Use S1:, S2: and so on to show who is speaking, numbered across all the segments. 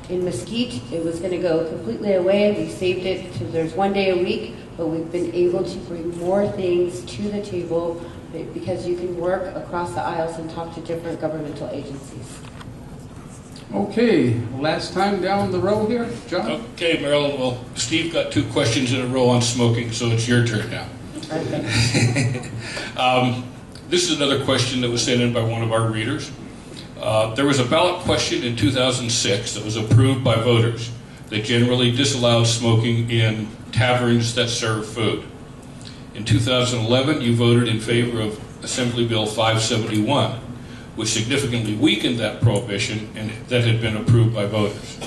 S1: In Mesquite, it was going to go completely away. We saved it to there's 1 day a week, but we've been able to bring more things to the table because you can work across the aisles and talk to different governmental agencies.
S2: Okay, last time down the row here, John.
S3: Okay, Marilyn, well, Steve got 2 questions in a row on smoking, so it's your turn now. This is another question that was sent in by one of our readers. There was a ballot question in 2006 that was approved by voters that generally disallowed smoking in taverns that serve food. In 2011, you voted in favor of Assembly Bill 571, which significantly weakened that prohibition and that had been approved by voters.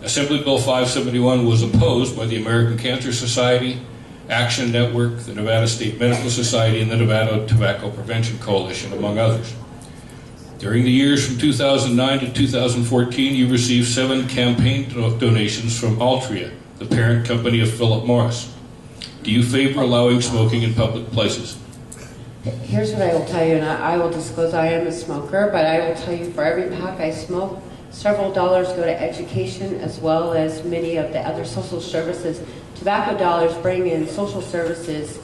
S3: Assembly Bill 571 was opposed by the American Cancer Society, Action Network, the Nevada State Medical Society, and the Nevada Tobacco Prevention Coalition, among others. During the years from 2009 to 2014, you received 7 campaign donations from Altria, the parent company of Philip Morris. Do you favor allowing smoking in public places?
S1: Here's what I will tell you, and I will disclose I am a smoker, but I will tell you for every pack I smoke, several dollars go to education as well as many of the other social services. Tobacco dollars bring in social services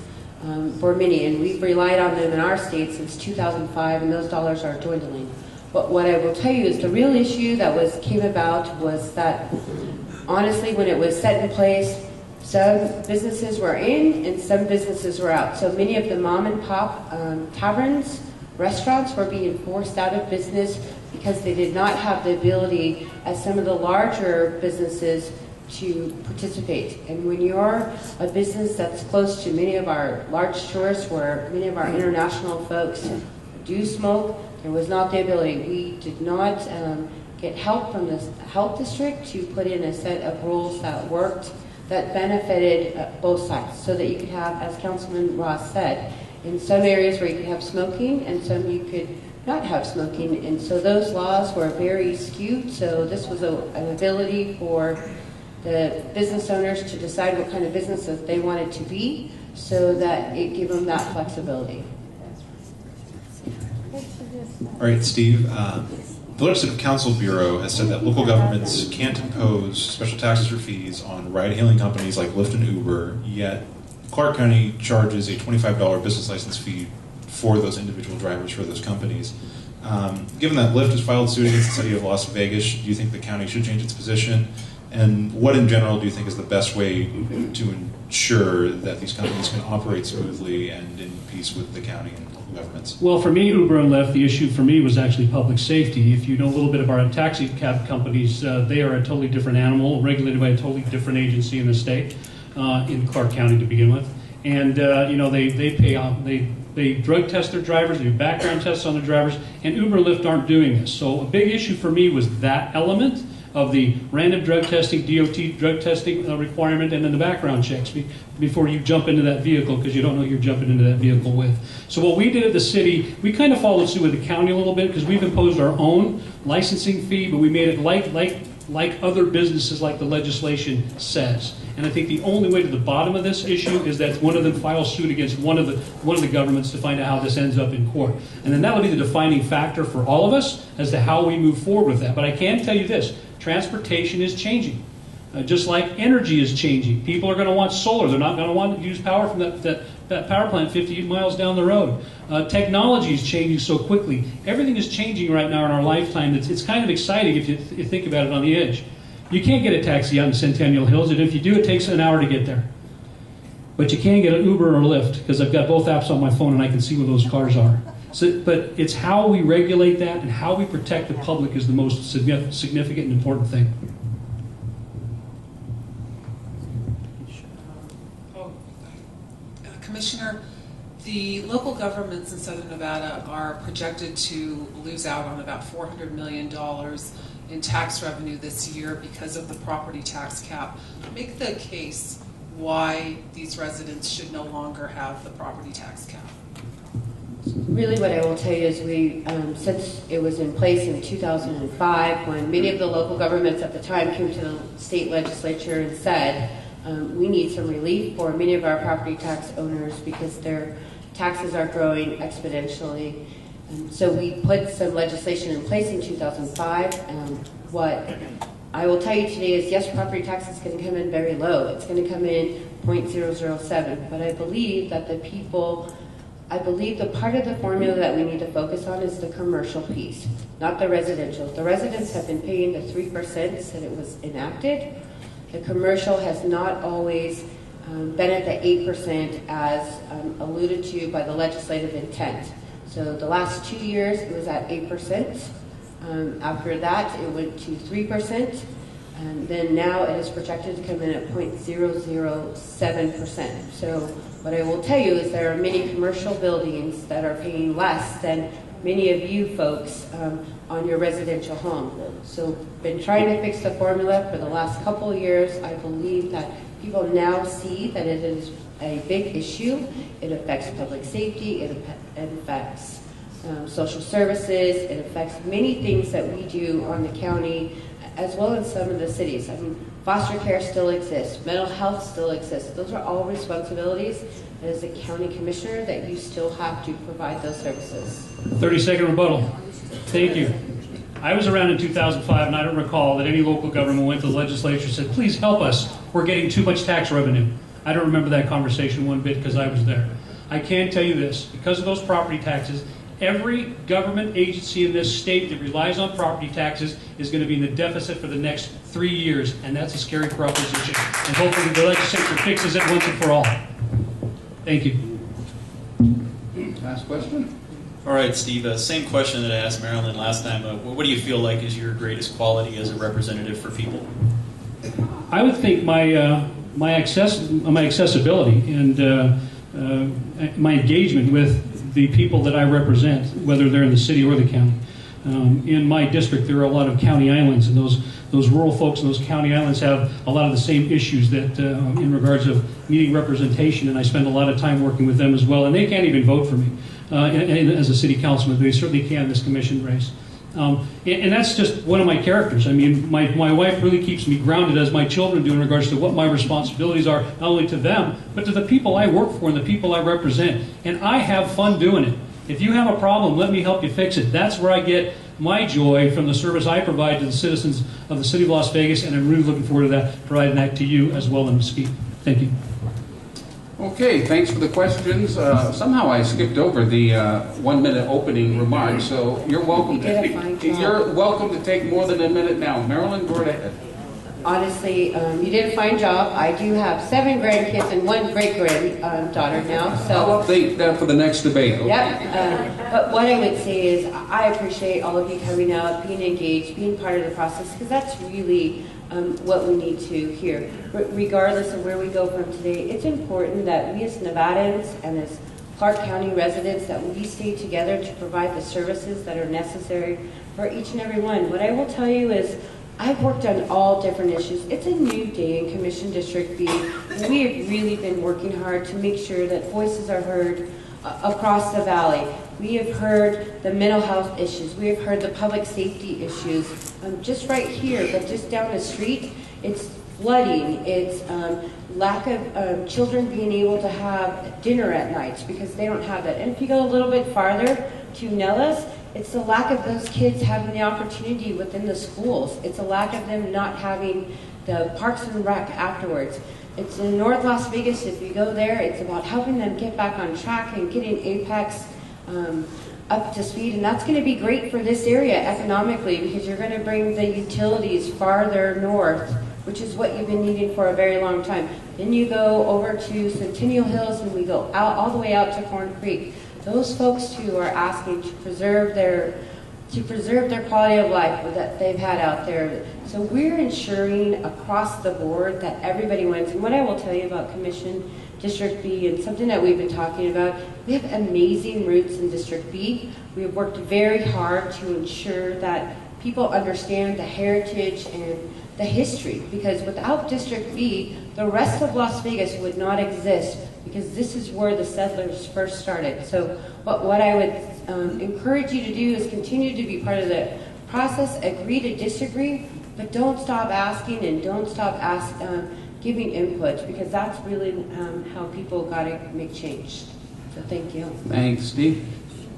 S1: for many, and we've relied on them in our state since 2005, and those dollars are dwindling. But what I will tell you is the real issue that came about was that, honestly, when it was set in place, some businesses were in and some businesses were out. So many of the mom and pop taverns, restaurants were being forced out of business because they did not have the ability, as some of the larger businesses, to participate. And when you're a business that's close to many of our large tourists, where many of our international folks do smoke, there was not the ability. We did not get help from the health district to put in a set of rules that worked, that benefited both sides, so that you could have, as Councilman Ross said, in some areas where you could have smoking and some you could not have smoking. And so those laws were very skewed. So this was an ability for the business owners to decide what kind of businesses they wanted to be, so that it gave them that flexibility.
S4: All right, Steve. The Legislative Council Bureau has said that local governments can't impose special taxes or fees on ride-hailing companies like Lyft and Uber, yet Clark County charges a $25 business license fee for those individual drivers for those companies. Given that Lyft has filed suit against the city of Las Vegas, do you think the county should change its position? And what in general do you think is the best way to ensure that these companies can operate smoothly and in peace with the county and local governments?
S5: Well, for me, Uber and Lyft, the issue for me was actually public safety. If you know a little bit about our taxi cab companies, they are a totally different animal, regulated by a totally different agency in the state, in Clark County to begin with. And they drug test their drivers, they do background tests on their drivers, and Uber and Lyft aren't doing this. So a big issue for me was that element of the random drug testing, DOT drug testing requirement, and then the background checks before you jump into that vehicle, because you don't know who you're jumping into that vehicle with. So what we did at the city, we kind of followed suit with the county a little bit, because we've imposed our own licensing fee, but we made it like other businesses, like the legislation says. And I think the only way to the bottom of this issue is that one of them files suit against one of the governments to find out how this ends up in court. And then that'll be the defining factor for all of us as to how we move forward with that. But I can tell you this, transportation is changing. Just like energy is changing. People are going to want solar. They're not going to want to use power from that power plant 50 miles down the road. Technology is changing so quickly. Everything is changing right now in our lifetime. It's kind of exciting if you think about it on the edge. You can't get a taxi out in Centennial Hills, and if you do, it takes an hour to get there. But you can get an Uber or a Lyft, because I've got both apps on my phone and I can see where those cars are. So, but it's how we regulate that and how we protect the public is the most significant and important thing.
S6: Commissioner, the local governments in Southern Nevada are projected to lose out on about $400 million in tax revenue this year because of the property tax cap. Make the case why these residents should no longer have the property tax cap.
S1: Really what I will tell you is we, since it was in place in 2005, when many of the local governments at the time came to the state legislature and said, we need some relief for many of our property tax owners because their taxes are growing exponentially. So we put some legislation in place in 2005. What I will tell you today is, yes, property tax is going to come in very low. It's going to come in 0.007, but I believe that the part of the formula that we need to focus on is the commercial piece, not the residential. The residents have been paying the 3% since it was enacted. The commercial has not always been at the 8% as alluded to by the legislative intent. So the last 2 years it was at 8%. After that it went to 3%. And then now it is projected to come in at 0.007%. So what I will tell you is there are many commercial buildings that are paying less than many of you folks on your residential home. So been trying to fix the formula for the last couple of years. I believe that people now see that it is a big issue. It affects public safety, it affects social services, it affects many things that we do on the county, as well as some of the cities. I mean, foster care still exists, mental health still exists. Those are all responsibilities as a county commissioner that you still have to provide those services.
S5: 30-second rebuttal. Thank you. I was around in 2005, and I don't recall that any local government went to the legislature and said, please help us, we're getting too much tax revenue. I don't remember that conversation one bit because I was there. I can tell you this, because of those property taxes, every government agency in this state that relies on property taxes is going to be in the deficit for the next 3 years, and that's a scary proposition. And hopefully the legislature fixes it once and for all. Thank you.
S2: Last question.
S7: All right, Steve, same question that I asked Marilyn last time. What do you feel like is your greatest quality as a representative for people?
S5: I would think my accessibility and my engagement with the people that I represent, whether they're in the city or the county. In my district, there are a lot of county islands, and those rural folks in those county islands have a lot of the same issues that in regards of needing representation, and I spend a lot of time working with them as well, and they can't even vote for me as a city councilman, but they certainly can in this commission race. And that's just one of my characters. I mean, my wife really keeps me grounded, as my children do, in regards to what my responsibilities are, not only to them, but to the people I work for and the people I represent. And I have fun doing it. If you have a problem, let me help you fix it. That's where I get my joy from the service I provide to the citizens of the city of Las Vegas, and I'm really looking forward to that, providing that to you as well in Mesquite. Thank you.
S2: Okay, thanks for the questions. Somehow I skipped over the 1 minute opening remarks, so you're welcome you're welcome to take more than a minute now. Marilyn, go right ahead.
S1: Honestly, you did a fine job. I do have 7 grandkids and 1 great-granddaughter now. So
S2: I'll update that for the next debate. Okay?
S1: Yep. But what I would say is I appreciate all of you coming out, being engaged, being part of the process, because that's really what we need to hear. Regardless of where we go from today, it's important that we as Nevadans and as Clark County residents, that we stay together to provide the services that are necessary for each and every one. What I will tell you is I've worked on all different issues. It's a new day in Commission District B. We have really been working hard to make sure that voices are heard across the valley. We have heard the mental health issues. We have heard the public safety issues. Just right here, but just down the street, it's flooding. It's lack of children being able to have dinner at nights because they don't have that. And if you go a little bit farther to Nellis, it's the lack of those kids having the opportunity within the schools. It's a lack of them not having the Parks and Rec afterwards. It's in North Las Vegas. If you go there, it's about helping them get back on track and getting Apex up to speed. And that's going to be great for this area economically because you're going to bring the utilities farther north, which is what you've been needing for a very long time. Then you go over to Centennial Hills and we go out all the way out to Corn Creek. Those folks too are asking to preserve their quality of life that they've had out there. So we're ensuring across the board that everybody wins. And what I will tell you about Commission District B, and something that we've been talking about, we have amazing roots in District B. We have worked very hard to ensure that people understand the heritage and the history, because without District B, the rest of Las Vegas would not exist, because this is where the settlers first started. So what I would encourage you to do is continue to be part of the process, agree to disagree, but don't stop asking and don't stop giving input, because that's really how people got to make change. So thank you.
S2: Thanks, Steve.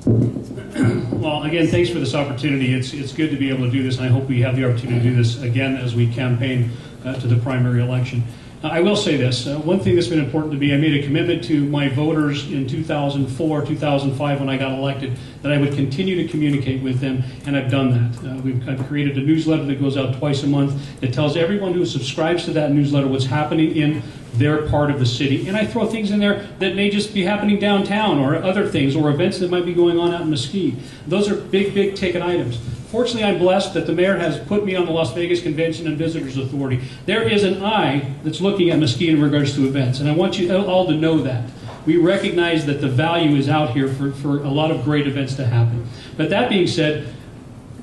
S5: Well, again, thanks for this opportunity. It's good to be able to do this, and I hope we have the opportunity to do this again as we campaign to the primary election. I will say this. One thing that's been important to me, I made a commitment to my voters in 2004, 2005 when I got elected that I would continue to communicate with them, and I've done that. I've created a newsletter that goes out twice a month that tells everyone who subscribes to that newsletter what's happening in their part of the city. And I throw things in there that may just be happening downtown or other things or events that might be going on out in Mesquite. Those are big, big ticket items. Fortunately, I'm blessed that the mayor has put me on the Las Vegas Convention and Visitors Authority. There is an eye that's looking at Mesquite in regards to events, and I want you all to know that. We recognize that the value is out here for a lot of great events to happen. But that being said,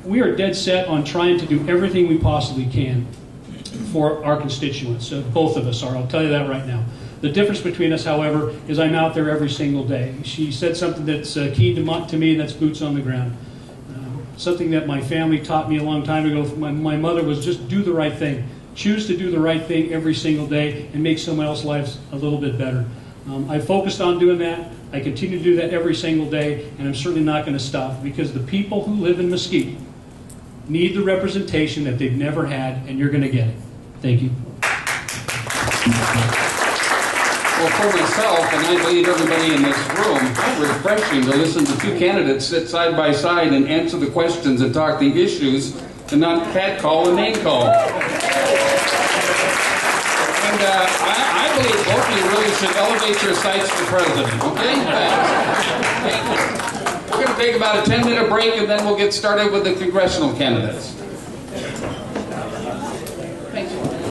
S5: we are dead set on trying to do everything we possibly can for our constituents. Both of us are. I'll tell you that right now. The difference between us, however, is I'm out there every single day. She said something that's key to me, and that's boots on the ground. Something that my family taught me a long time ago. My mother was just do the right thing. Choose to do the right thing every single day and make someone else's lives a little bit better. I focused on doing that. I continue to do that every single day, and I'm certainly not going to stop because the people who live in Mesquite need the representation that they've never had, and you're going to get it. Thank you.
S2: Well, for myself, and I believe everybody in this room, how refreshing to listen to two candidates sit side by side and answer the questions and talk the issues and not catcall and name call. And I believe both of you really should elevate your sights to president, okay? Thank you. We're going to take about a 10-minute break, and then we'll get started with the congressional candidates.